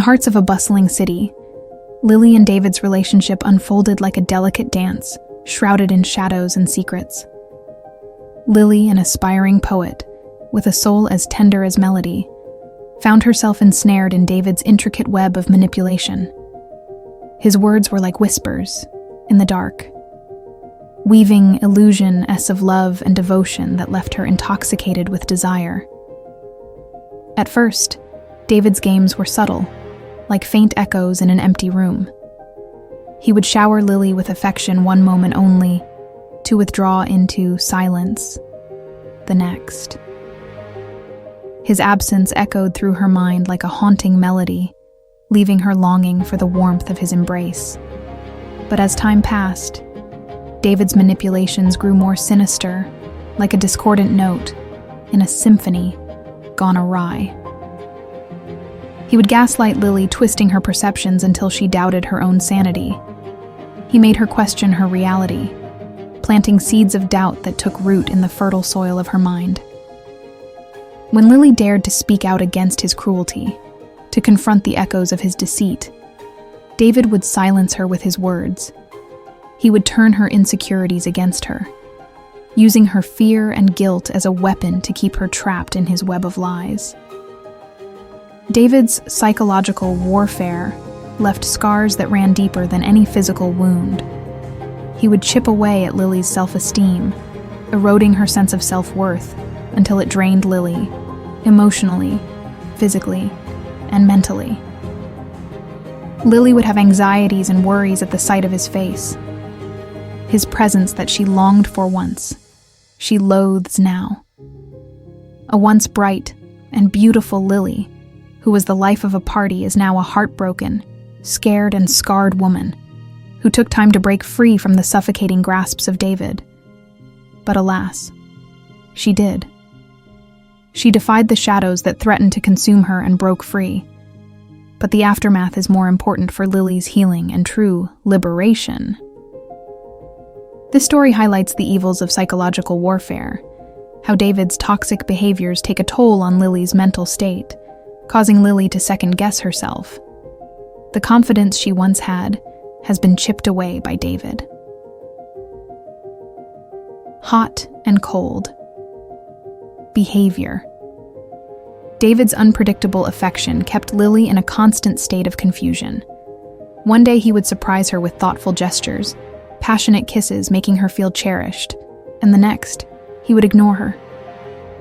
hearts of a bustling city, Lily and David's relationship unfolded like a delicate dance, shrouded in shadows and secrets. Lily, an aspiring poet, with a soul as tender as melody, found herself ensnared in David's intricate web of manipulation. His words were like whispers in the dark, weaving illusion-esque of love and devotion that left her intoxicated with desire. At first, David's games were subtle, like faint echoes in an empty room. He would shower Lily with affection one moment only, to withdraw into silence the next. His absence echoed through her mind like a haunting melody, leaving her longing for the warmth of his embrace. But as time passed, David's manipulations grew more sinister, like a discordant note in a symphony gone awry. He would gaslight Lily, twisting her perceptions until she doubted her own sanity. He made her question her reality, planting seeds of doubt that took root in the fertile soil of her mind. When Lily dared to speak out against his cruelty, to confront the echoes of his deceit, David would silence her with his words. He would turn her insecurities against her, using her fear and guilt as a weapon to keep her trapped in his web of lies. David's psychological warfare left scars that ran deeper than any physical wound. He would chip away at Lily's self-esteem, eroding her sense of self-worth until it drained Lily, emotionally, physically, and mentally. Lily would have anxieties and worries at the sight of his face. His presence that she longed for once, she loathes now. A once bright and beautiful Lily, who was the life of a party, is now a heartbroken, scared and scarred woman who took time to break free from the suffocating grasps of David. But alas, she did. She defied the shadows that threatened to consume her and broke free. But the aftermath is more important for Lily's healing and true liberation. This story highlights the evils of psychological warfare, how David's toxic behaviors take a toll on Lily's mental state, causing Lily to second-guess herself. The confidence she once had has been chipped away by David. Hot and cold. Behavior. David's unpredictable affection kept Lily in a constant state of confusion. One day he would surprise her with thoughtful gestures, passionate kisses making her feel cherished, and the next, he would ignore her,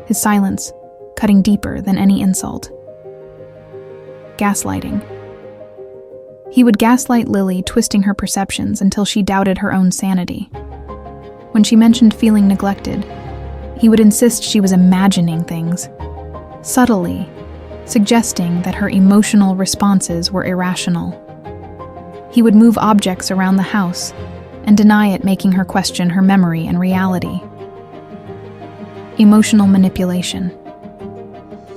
his silence cutting deeper than any insult. Gaslighting. He would gaslight Lily, twisting her perceptions until she doubted her own sanity. When she mentioned feeling neglected, he would insist she was imagining things, subtly suggesting that her emotional responses were irrational. He would move objects around the house and deny it, making her question her memory and reality. Emotional manipulation.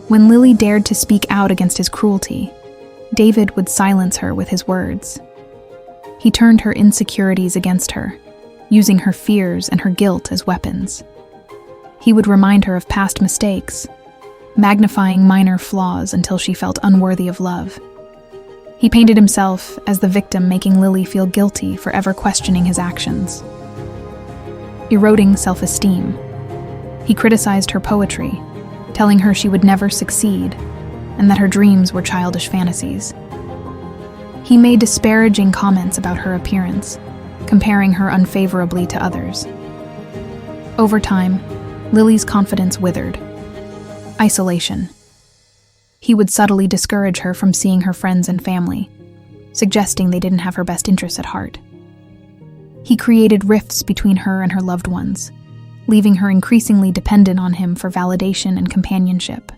When Lily dared to speak out against his cruelty, David would silence her with his words. He turned her insecurities against her, using her fears and her guilt as weapons. He would remind her of past mistakes, magnifying minor flaws until she felt unworthy of love. He painted himself as the victim, making Lily feel guilty for ever questioning his actions. Eroding self-esteem. He criticized her poetry, telling her she would never succeed and that her dreams were childish fantasies. He made disparaging comments about her appearance, comparing her unfavorably to others. Over time, Lily's confidence withered. Isolation. He would subtly discourage her from seeing her friends and family, suggesting they didn't have her best interests at heart. He created rifts between her and her loved ones, leaving her increasingly dependent on him for validation and companionship.